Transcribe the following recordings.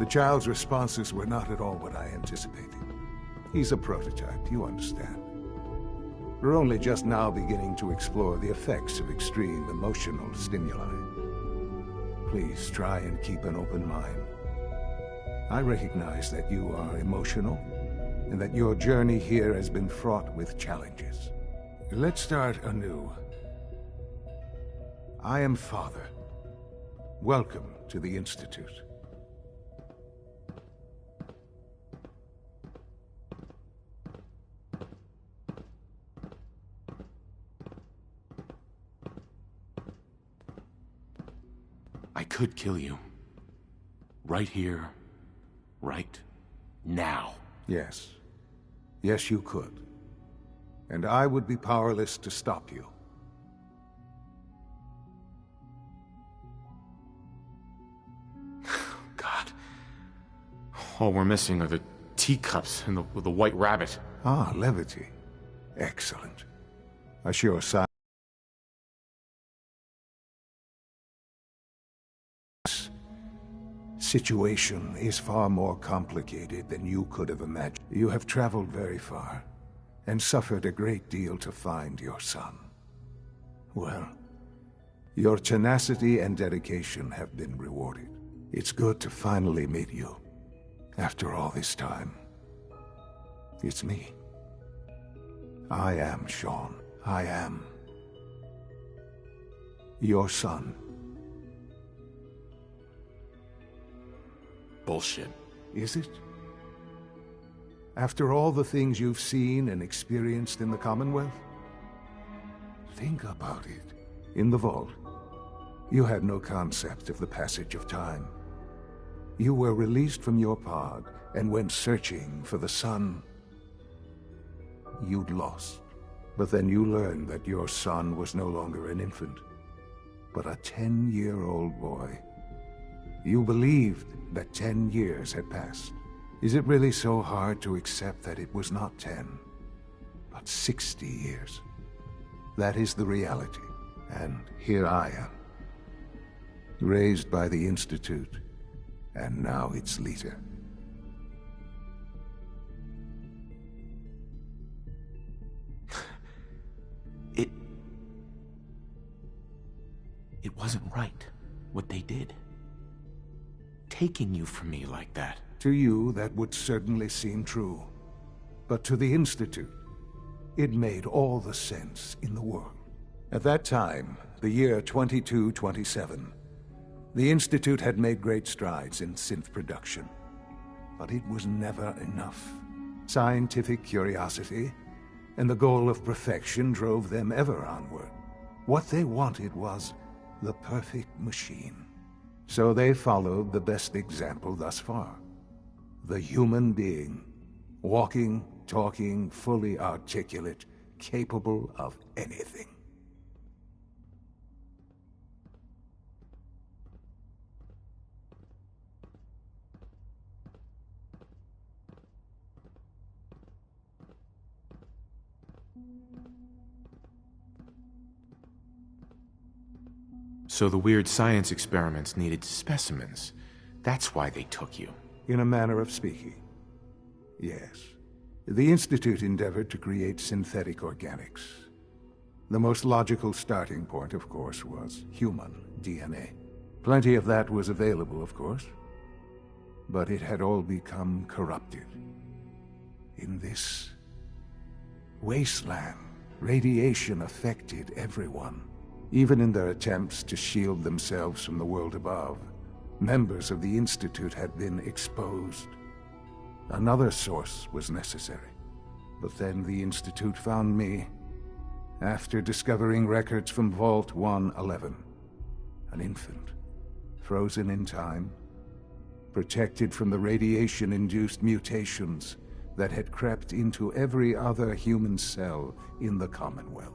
The child's responses were not at all what I anticipated. He's a prototype, you understand. We're only just now beginning to explore the effects of extreme emotional stimuli. Please try and keep an open mind. I recognize that you are emotional, and that your journey here has been fraught with challenges. Let's start anew. I am Father. Welcome to the Institute. I could kill you. Right here, right now. Yes. Yes, you could. And I would be powerless to stop you. God. All we're missing are the teacups and the white rabbit. Ah, levity. Excellent. I sure sigh. Situation is far more complicated than you could have imagined. You have traveled very far, and suffered a great deal to find your son. Well, your tenacity and dedication have been rewarded. It's good to finally meet you, after all this time. It's me. I am Shaun. I am your son. Bullshit. Is it? After all the things you've seen and experienced in the Commonwealth? Think about it. In the Vault, you had no concept of the passage of time. You were released from your pod and went searching for the son you'd lost. But then you learned that your son was no longer an infant, but a 10-year-old boy. You believed that 10 years had passed. Is it really so hard to accept that it was not 10, but 60 years? That is the reality, and here I am, raised by the Institute, and now its leader. It wasn't right, what they did. Taking you from me like that. To you, that would certainly seem true. But to the Institute, it made all the sense in the world. At that time, the year 2227, the Institute had made great strides in synth production. But it was never enough. Scientific curiosity and the goal of perfection drove them ever onward. What they wanted was the perfect machine. So they followed the best example thus far. The human being. Walking, talking, fully articulate, capable of anything. So the weird science experiments needed specimens. That's why they took you. In a manner of speaking, yes. The Institute endeavored to create synthetic organics. The most logical starting point, of course, was human DNA. Plenty of that was available, of course. But it had all become corrupted. In this wasteland, radiation affected everyone. Even in their attempts to shield themselves from the world above, members of the Institute had been exposed. Another source was necessary. But then the Institute found me, after discovering records from Vault 111. An infant, frozen in time, protected from the radiation-induced mutations that had crept into every other human cell in the Commonwealth.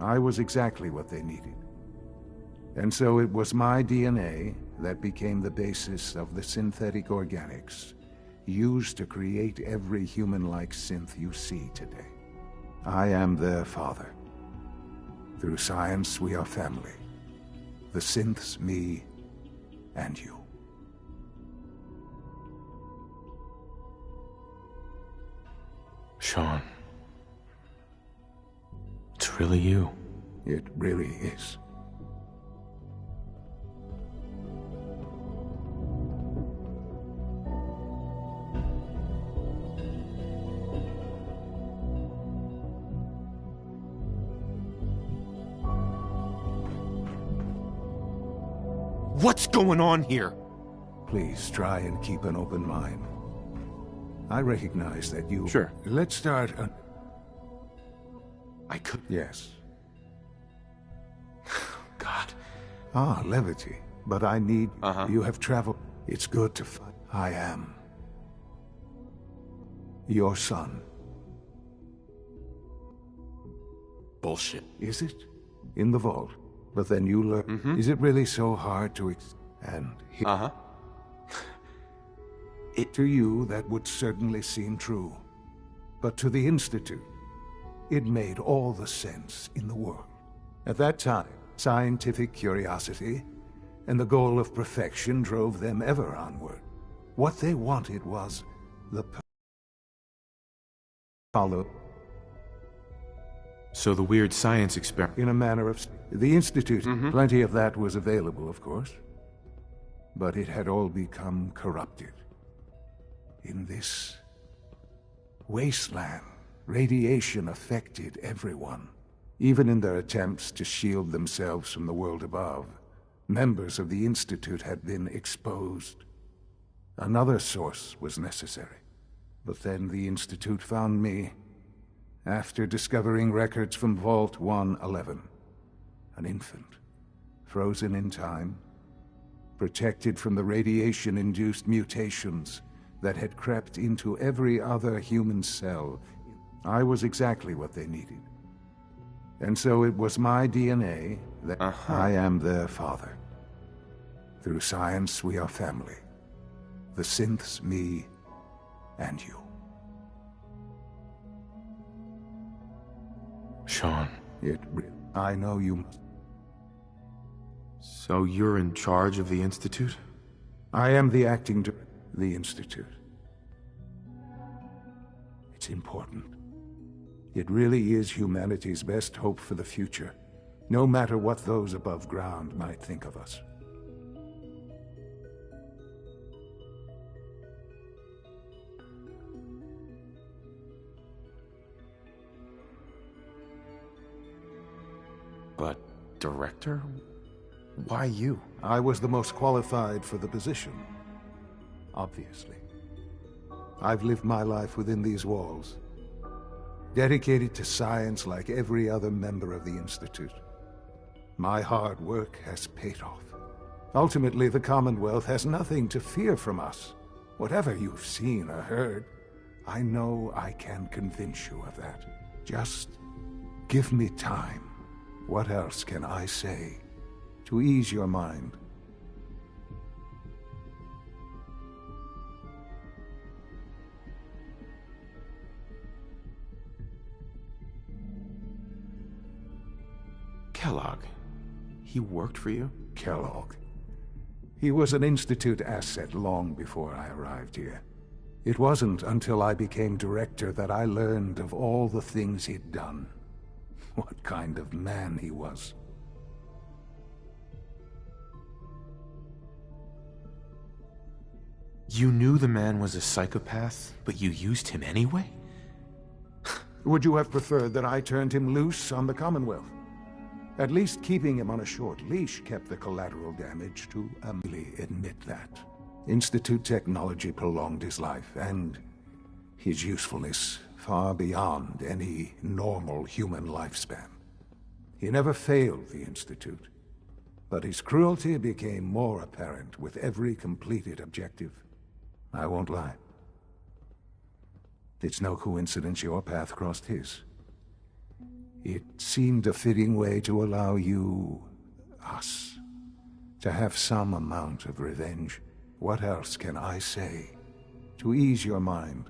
I was exactly what they needed. And so it was my DNA that became the basis of the synthetic organics used to create every human-like synth you see today. I am their father. Through science, we are family. The synths, me, and you. Sean. It's really you. It really is. What's going on here? Please try and keep an open mind. I recognize that you... Sure. Let's start... I could... Yes. God. Ah, levity. But I need... Uh-huh. You have traveled... It's good to find... I am... your son. Bullshit. Is it? In the vault. But then you learn... Mm-hmm. Is it really so hard to... And... Uh-huh. To you, that would certainly seem true. But to the Institute, it made all the sense in the world. At that time, scientific curiosity and the goal of perfection drove them ever onward. What they wanted was the follow. So the weird science experiment... In a manner of... The Institute, plenty of that was available, of course. But it had all become corrupted. In this wasteland, radiation affected everyone. Even in their attempts to shield themselves from the world above, members of the Institute had been exposed. Another source was necessary. But then the Institute found me, after discovering records from Vault 111. An infant, frozen in time, protected from the radiation-induced mutations that had crept into every other human cell. I was exactly what they needed. And so it was my DNA that I am their father. Through science, we are family. The synths, me, and you. Sean. I know you... So you're in charge of the Institute? I am the acting director of the Institute. It's important. It really is humanity's best hope for the future, no matter what those above ground might think of us. But, director? Why you? I was the most qualified for the position, obviously. I've lived my life within these walls, dedicated to science like every other member of the Institute. My hard work has paid off. Ultimately, the Commonwealth has nothing to fear from us. Whatever you've seen or heard, I know I can convince you of that. Just give me time. What else can I say to ease your mind? Kellogg. He worked for you? Kellogg. He was an Institute asset long before I arrived here. It wasn't until I became director that I learned of all the things he'd done. What kind of man he was. You knew the man was a psychopath, but you used him anyway? Would you have preferred that I turned him loose on the Commonwealth? At least keeping him on a short leash kept the collateral damage to humbly admit that. Institute technology prolonged his life, and his usefulness far beyond any normal human lifespan. He never failed the Institute, but his cruelty became more apparent with every completed objective. I won't lie. It's no coincidence your path crossed his. It seemed a fitting way to allow you, us, to have some amount of revenge. What else can I say to ease your mind?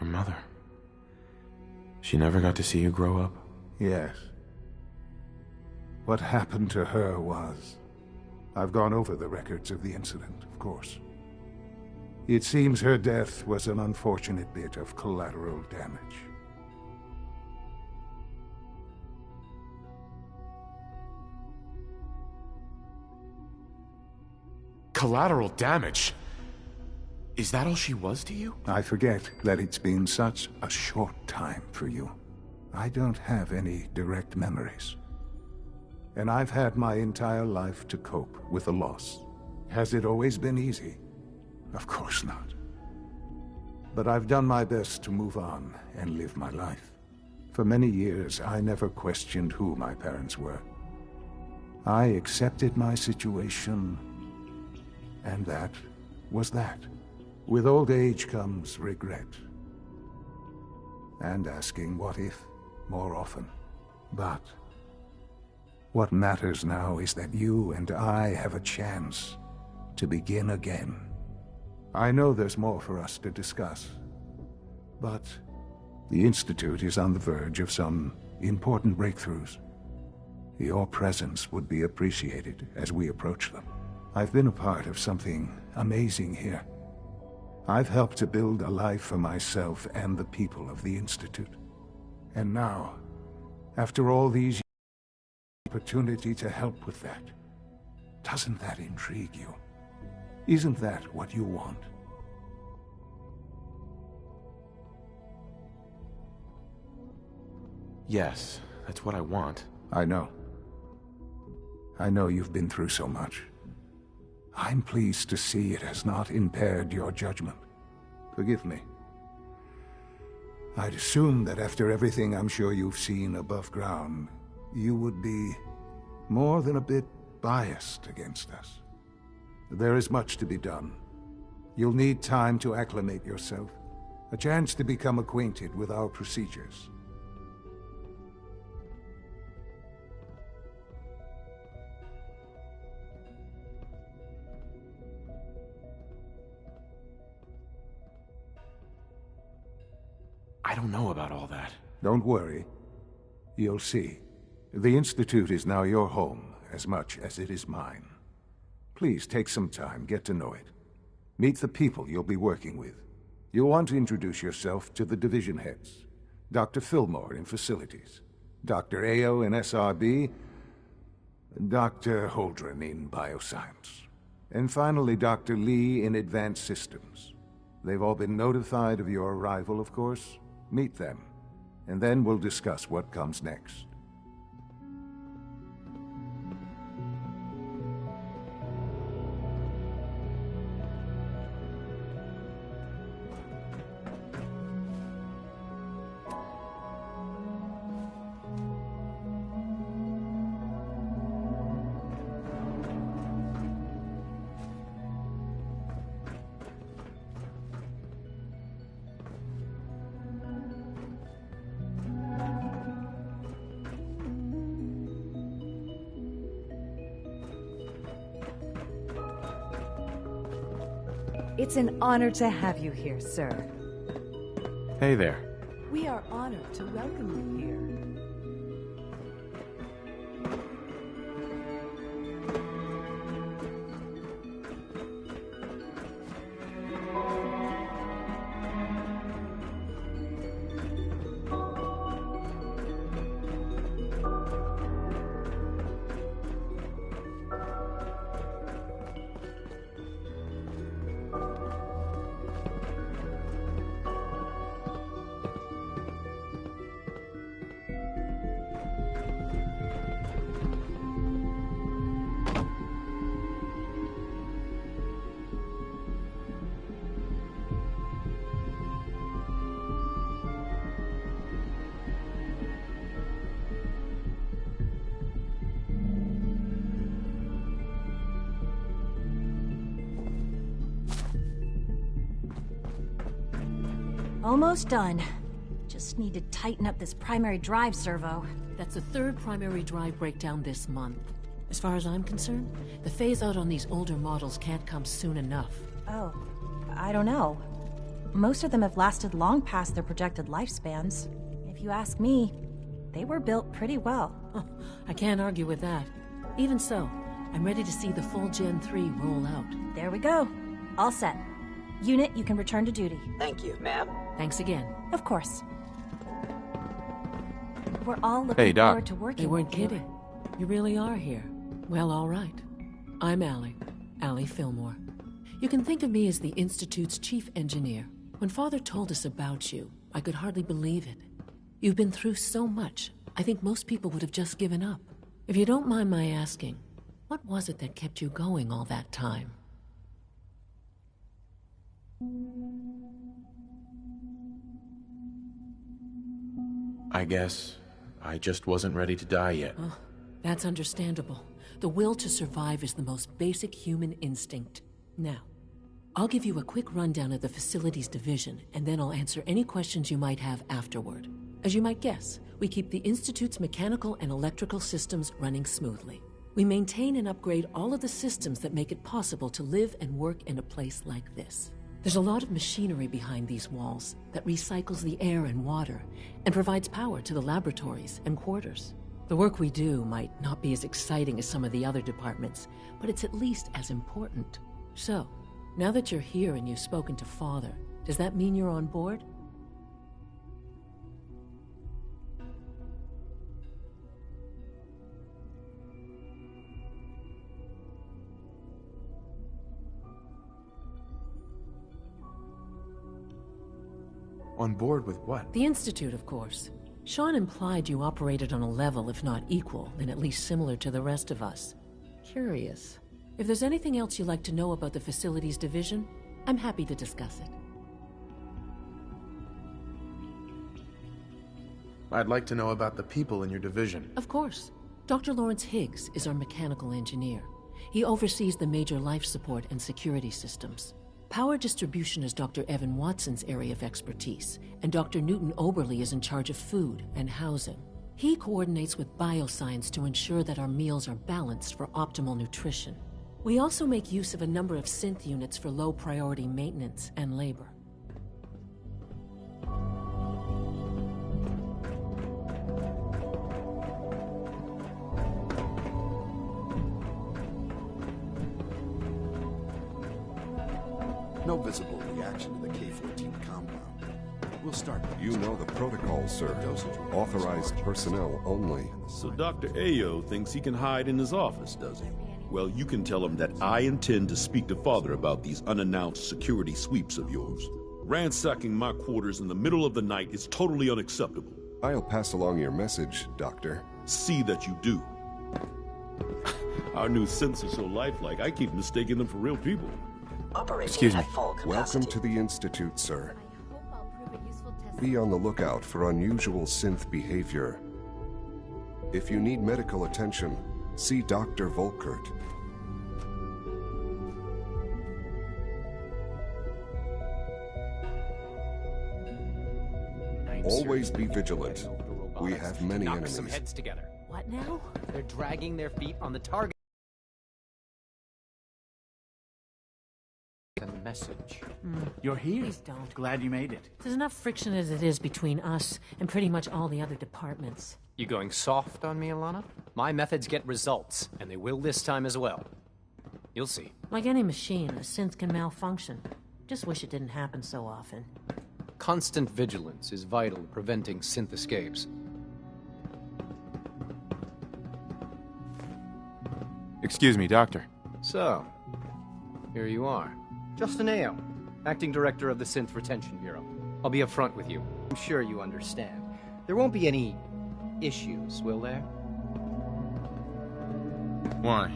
Your mother. She never got to see you grow up? Yes. What happened to her was... I've gone over the records of the incident, of course. It seems her death was an unfortunate bit of collateral damage. Collateral damage? Is that all she was to you? I forget that it's been such a short time for you. I don't have any direct memories. And I've had my entire life to cope with the loss. Has it always been easy? Of course not. But I've done my best to move on and live my life. For many years, I never questioned who my parents were. I accepted my situation, and that was that. With old age comes regret. And asking what if more often. But what matters now is that you and I have a chance to begin again. I know there's more for us to discuss, but the Institute is on the verge of some important breakthroughs. Your presence would be appreciated as we approach them. I've been a part of something amazing here. I've helped to build a life for myself and the people of the Institute. And now, after all these years, opportunity to help with that. Doesn't that intrigue you? Isn't that what you want? Yes, that's what I want. I know. I know you've been through so much. I'm pleased to see it has not impaired your judgment. Forgive me. I'd assumed that after everything I'm sure you've seen above ground, you would be more than a bit biased against us. There is much to be done. You'll need time to acclimate yourself, a chance to become acquainted with our procedures. I don't know about all that. Don't worry. You'll see. The Institute is now your home, as much as it is mine. Please take some time, get to know it. Meet the people you'll be working with. You'll want to introduce yourself to the division heads. Dr. Fillmore in Facilities, Dr. Ayo in SRB, Dr. Holdren in Bioscience, and finally Dr. Lee in Advanced Systems. They've all been notified of your arrival, of course. Meet them, and then we'll discuss what comes next. It's an honor to have you here, sir. Hey there. We are honored to welcome you here. Almost done. Just need to tighten up this primary drive servo. That's the third primary drive breakdown this month. As far as I'm concerned, the phase-out on these older models can't come soon enough. Oh, I don't know. Most of them have lasted long past their projected lifespans. If you ask me, They were built pretty well. Oh, I can't argue with that. Even so, I'm ready to see the full Gen 3 roll out. There we go. All set. Unit, you can return to duty. Thank you, ma'am. Thanks again. Of course. We're all looking Hey, Doc. forward to working They weren't with you. kidding. You really are here. Well, all right. I'm Allie Fillmore. You can think of me as the Institute's chief engineer. When Father told us about you, I could hardly believe it. You've been through so much, I think most people would have just given up. If you don't mind my asking, what was it that kept you going all that time? I guess I just wasn't ready to die yet. Oh, that's understandable. The will to survive is the most basic human instinct. Now, I'll give you a quick rundown of the facilities division, and then I'll answer any questions you might have afterward. As you might guess, we keep the Institute's mechanical and electrical systems running smoothly. We maintain and upgrade all of the systems that make it possible to live and work in a place like this. There's a lot of machinery behind these walls that recycles the air and water and provides power to the laboratories and quarters. The work we do might not be as exciting as some of the other departments, but it's at least as important. So, now that you're here and you've spoken to Father, does that mean you're on board? On board with what? The Institute, of course. Sean implied you operated on a level, if not equal, then at least similar to the rest of us. Curious. If there's anything else you'd like to know about the Facilities Division, I'm happy to discuss it. I'd like to know about the people in your division. Of course. Dr. Lawrence Higgs is our mechanical engineer. He oversees the major life support and security systems. Power distribution is Dr. Evan Watson's area of expertise, and Dr. Newton Oberly is in charge of food and housing. He coordinates with bioscience to ensure that our meals are balanced for optimal nutrition. We also make use of a number of synth units for low-priority maintenance and labor. No visible reaction to the K-14 compound. We'll start. You know the protocol, sir. Authorized personnel only. So Dr. Ayo thinks he can hide in his office, does he? Well, you can tell him that I intend to speak to Father about these unannounced security sweeps of yours. Ransacking my quarters in the middle of the night is totally unacceptable. I'll pass along your message, Doctor. See that you do. Our new synths are so lifelike, I keep mistaking them for real people. Operating Excuse me. at full capacity. Welcome to the Institute, sir. Be on the lookout for unusual synth behavior. If you need medical attention, see Dr. Volkert. Always be vigilant. We have many Knock enemies. some heads together. What now? They're dragging their feet on the target. And the message. You're here. Please don't. Glad you made it. There's enough friction as it is between us and pretty much all the other departments. You going soft on me, Alana? My methods get results, and they will this time as well. You'll see. Like any machine, a synth can malfunction. Just wish it didn't happen so often. Constant vigilance is vital to preventing synth escapes. Excuse me, Doctor. So, here you are. Justin Ayo, Acting Director of the Synth Retention Bureau. I'll be upfront with you. I'm sure you understand. There won't be any issues, will there? Why?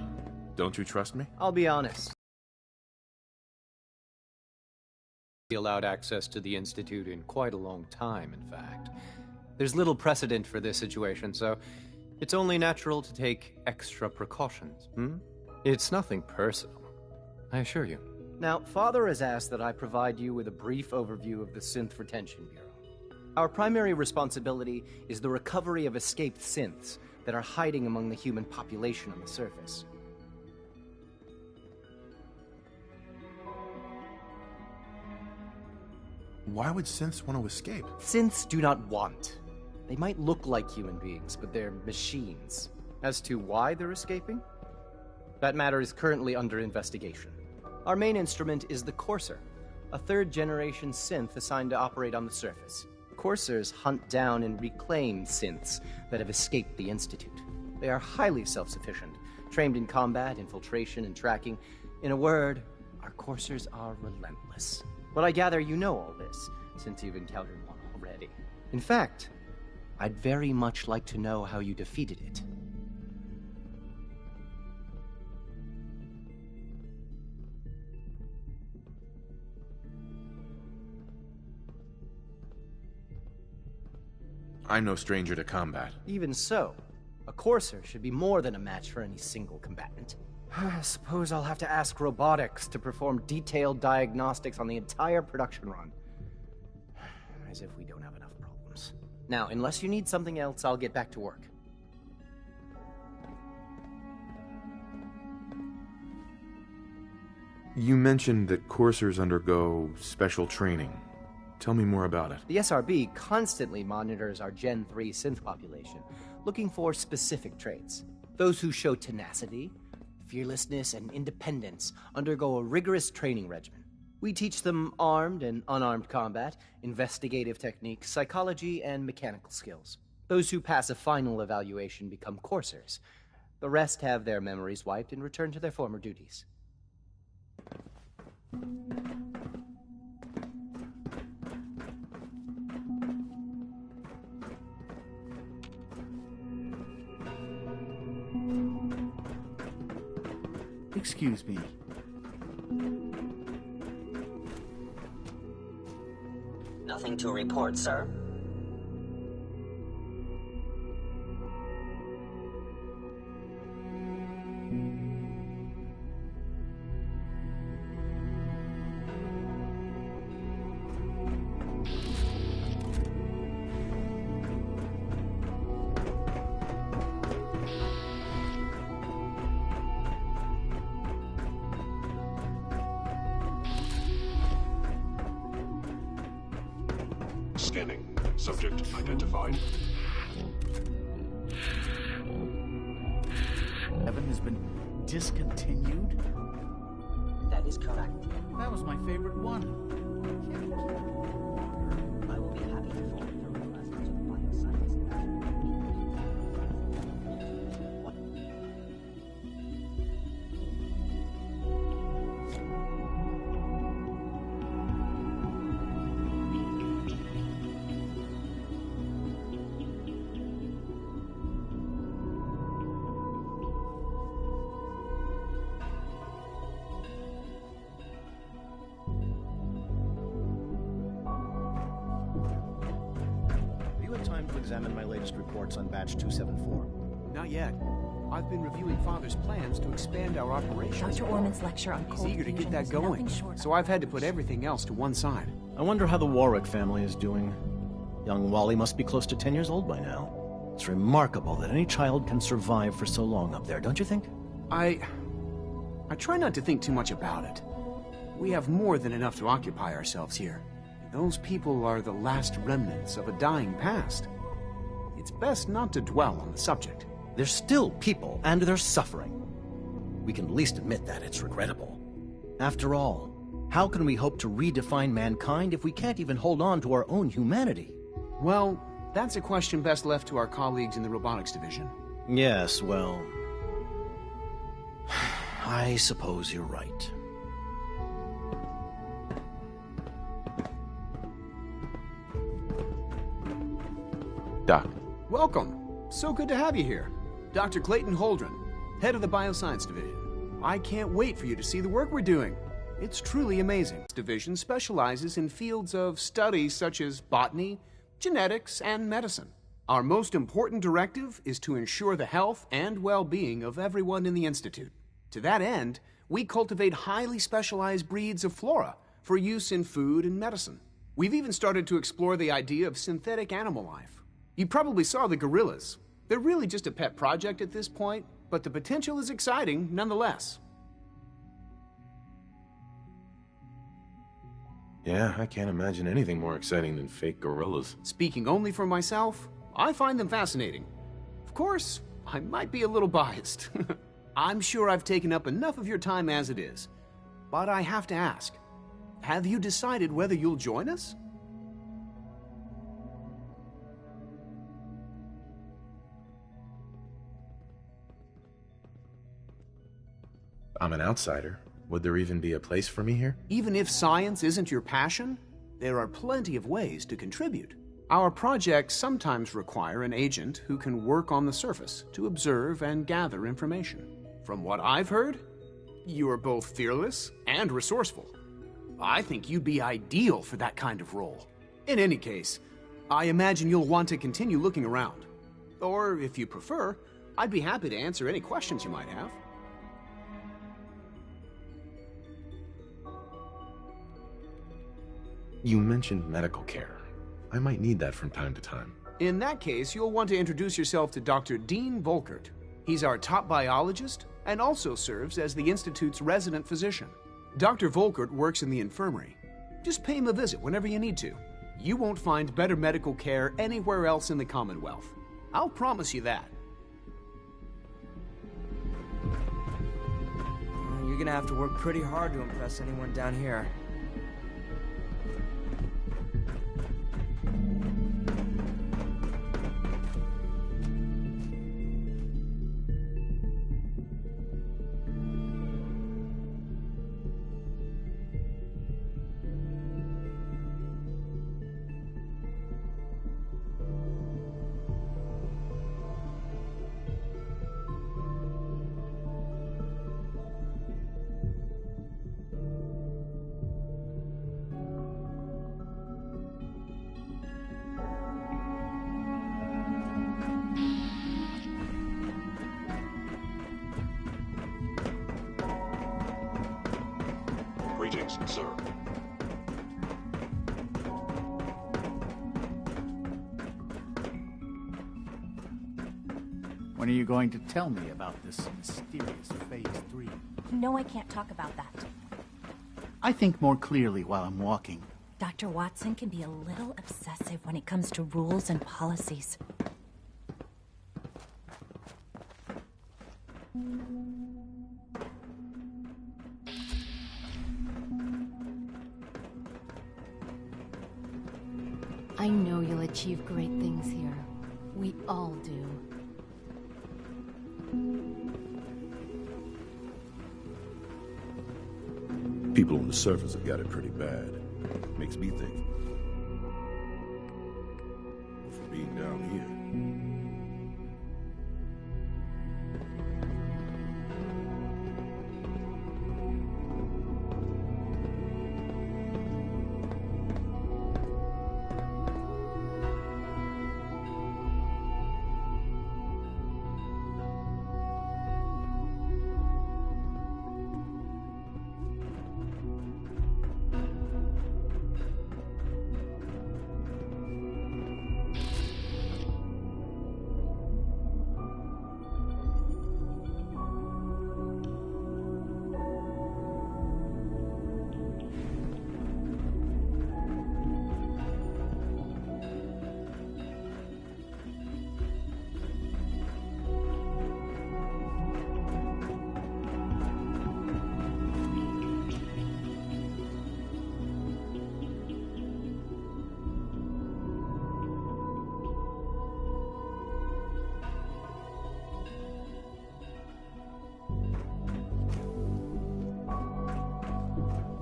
Don't you trust me? I'll be honest. We allowed access to the Institute in quite a long time, in fact. There's little precedent for this situation, so it's only natural to take extra precautions, It's nothing personal, I assure you. Now, Father has asked that I provide you with a brief overview of the Synth Retention Bureau. Our primary responsibility is the recovery of escaped synths that are hiding among the human population on the surface. Why would synths want to escape? Synths do not want. They might look like human beings, but they're machines. As to why they're escaping? That matter is currently under investigation. Our main instrument is the Courser, a third-generation synth assigned to operate on the surface. Coursers hunt down and reclaim synths that have escaped the Institute. They are highly self-sufficient, trained in combat, infiltration, and tracking. In a word, our Coursers are relentless. But I gather you know all this, since you've encountered one already. In fact, I'd very much like to know how you defeated it. I'm no stranger to combat. Even so, a Courser should be more than a match for any single combatant. I suppose I'll have to ask robotics to perform detailed diagnostics on the entire production run. As if we don't have enough problems. Now, unless you need something else, I'll get back to work. You mentioned that coursers undergo special training. Tell me more about it. The SRB constantly monitors our Gen 3 synth population, looking for specific traits. Those who show tenacity, fearlessness, and independence undergo a rigorous training regimen. We teach them armed and unarmed combat, investigative techniques, psychology, and mechanical skills. Those who pass a final evaluation become coursers. The rest have their memories wiped and return to their former duties. Excuse me. Nothing to report, sir. Scanning. Subject identified. Evan has been discontinued? That is correct. That was my favorite one. I will be happy to forward your request to the bioscience. Time to examine my latest reports on Batch 274. Not yet. I've been reviewing Father's plans to expand our operations. Dr. Orman's lecture on cold He's eager to get fusion that is going, nothing short so I've had to put everything else to one side. I wonder how the Warwick family is doing. Young Wally must be close to 10 years old by now. It's remarkable that any child can survive for so long up there, don't you think? I try not to think too much about it. We have more than enough to occupy ourselves here. Those people are the last remnants of a dying past. It's best not to dwell on the subject. They're still people, and they're suffering. We can at least admit that it's regrettable. After all, how can we hope to redefine mankind if we can't even hold on to our own humanity? Well, that's a question best left to our colleagues in the robotics division. Yes, well... I suppose you're right. Doc. Welcome. So good to have you here. Dr. Clayton Holdren, head of the Bioscience Division. I can't wait for you to see the work we're doing. It's truly amazing. This division specializes in fields of study such as botany, genetics, and medicine. Our most important directive is to ensure the health and well-being of everyone in the Institute. To that end, we cultivate highly specialized breeds of flora for use in food and medicine. We've even started to explore the idea of synthetic animal life. You probably saw the gorillas. They're really just a pet project at this point, but the potential is exciting nonetheless. Yeah, I can't imagine anything more exciting than fake gorillas. Speaking only for myself, I find them fascinating. Of course, I might be a little biased. I'm sure I've taken up enough of your time as it is. But I have to ask, have you decided whether you'll join us? I'm an outsider. Would there even be a place for me here? Even if science isn't your passion, there are plenty of ways to contribute. Our projects sometimes require an agent who can work on the surface to observe and gather information. From what I've heard, you are both fearless and resourceful. I think you'd be ideal for that kind of role. In any case, I imagine you'll want to continue looking around. Or, if you prefer, I'd be happy to answer any questions you might have. You mentioned medical care. I might need that from time to time. In that case, you'll want to introduce yourself to Dr. Dean Volkert. He's our top biologist and also serves as the Institute's resident physician. Dr. Volkert works in the infirmary. Just pay him a visit whenever you need to. You won't find better medical care anywhere else in the Commonwealth. I'll promise you that. You're gonna have to work pretty hard to impress anyone down here. Greetings, sir. When are you going to tell me about this mysterious Phase 3? No, I can't talk about that. I think more clearly while I'm walking. Dr. Watson can be a little obsessive when it comes to rules and policies. I know you'll achieve great things here. We all do. People on the surface have got it pretty bad. Makes me think. From being down here.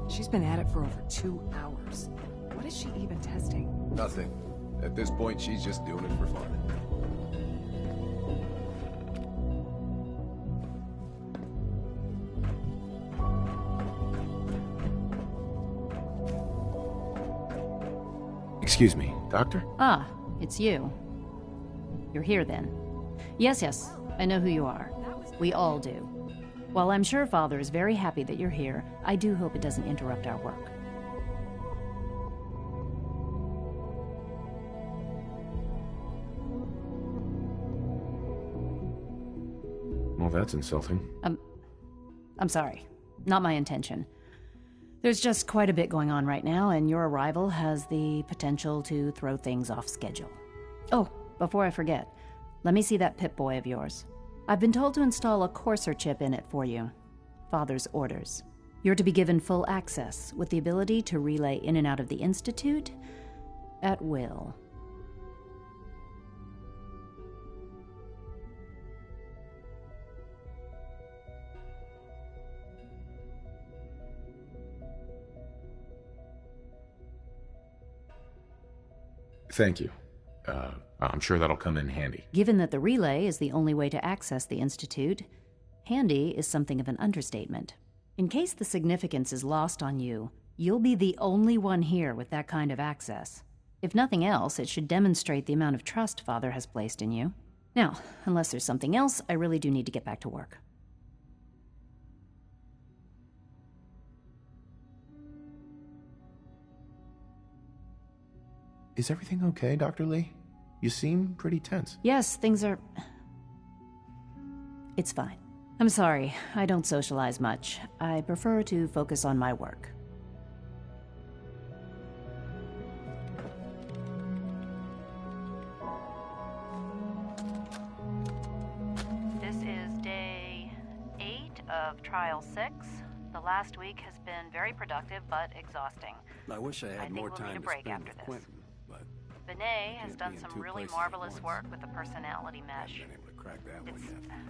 She's been at it for over 2 hours. What is she even testing? Nothing. At this point, she's just doing it for fun. Excuse me, Doctor? Ah, it's you. You're here then. Yes, I know who you are. We all do. While I'm sure Father is very happy that you're here, I do hope it doesn't interrupt our work. Well, that's insulting. I'm sorry. Not my intention. There's just quite a bit going on right now, and your arrival has the potential to throw things off schedule. Oh, before I forget, let me see that Pip-Boy of yours. I've been told to install a Courser chip in it for you. Father's orders. You're to be given full access, with the ability to relay in and out of the Institute at will. Thank you. I'm sure that'll come in handy. Given that the relay is the only way to access the Institute, handy is something of an understatement. In case the significance is lost on you, you'll be the only one here with that kind of access. If nothing else, it should demonstrate the amount of trust Father has placed in you. Now, unless there's something else, I really do need to get back to work. Is everything okay, Dr. Lee? You seem pretty tense. Yes, things are... It's fine. I'm sorry, I don't socialize much. I prefer to focus on my work. This is day 8 of Trial 6. The last week has been very productive but exhausting. I wish I had more time to spend with Quentin, but Benet has done some really marvelous work with the personality mesh. I've been able to crack that one yet.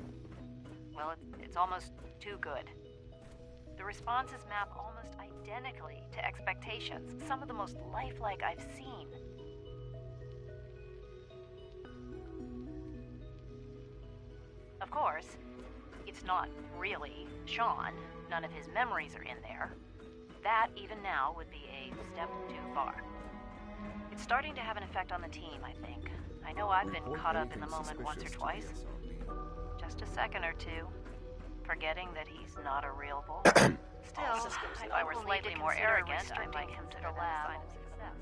Well, it's almost too good. The responses map almost identically to expectations, some of the most lifelike I've seen. Of course, it's not really Sean. None of his memories are in there. That, even now, would be a step too far. It's starting to have an effect on the team, I think. I know I've been caught up in the moment once or twice. Just a second or two, forgetting that he's not a real bull. Still, if I were slightly more arrogant, I might consider that a sign of success.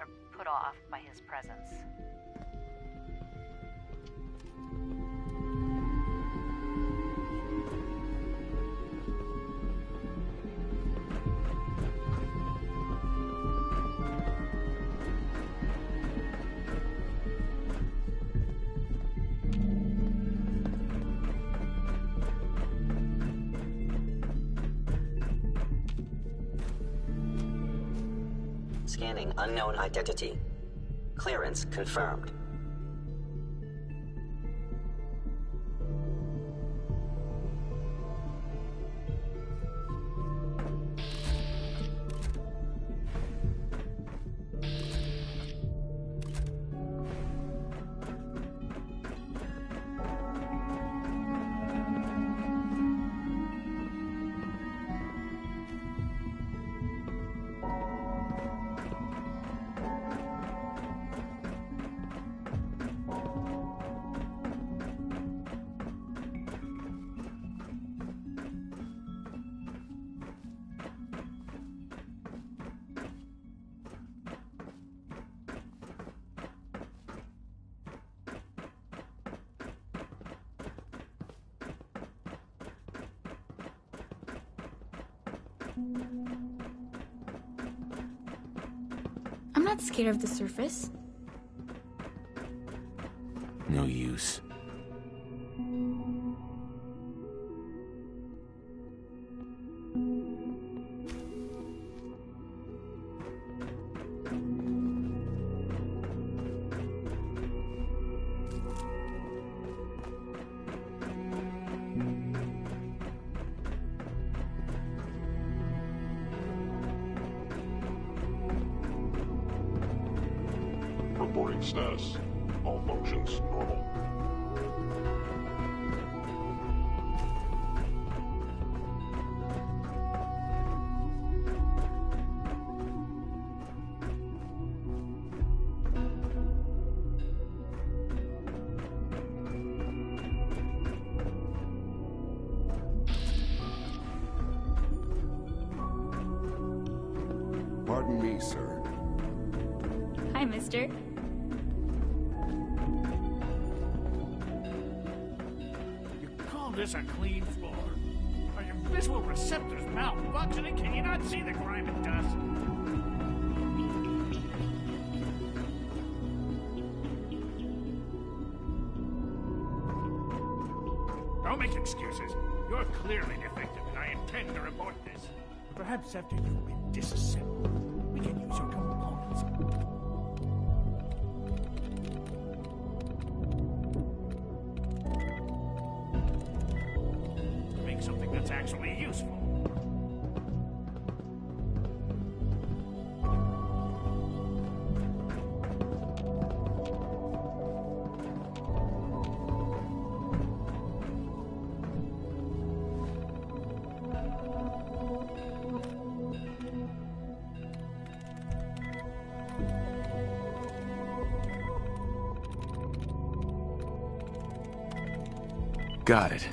Or put off by his presence. Scanning unknown identity. Clearance confirmed. I'm not scared of the surface. No use. Reporting status. All functions normal. Pardon me, sir. Hi, mister. You call this a clean floor? Are your visual receptors malfunctioning? Can you not see the grime and dust? Don't make excuses. You're clearly defective, and I intend to report this. Perhaps after you've been disassembled, we can use your components. To make something that's actually useful. Got it.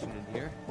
air-conditioned in here.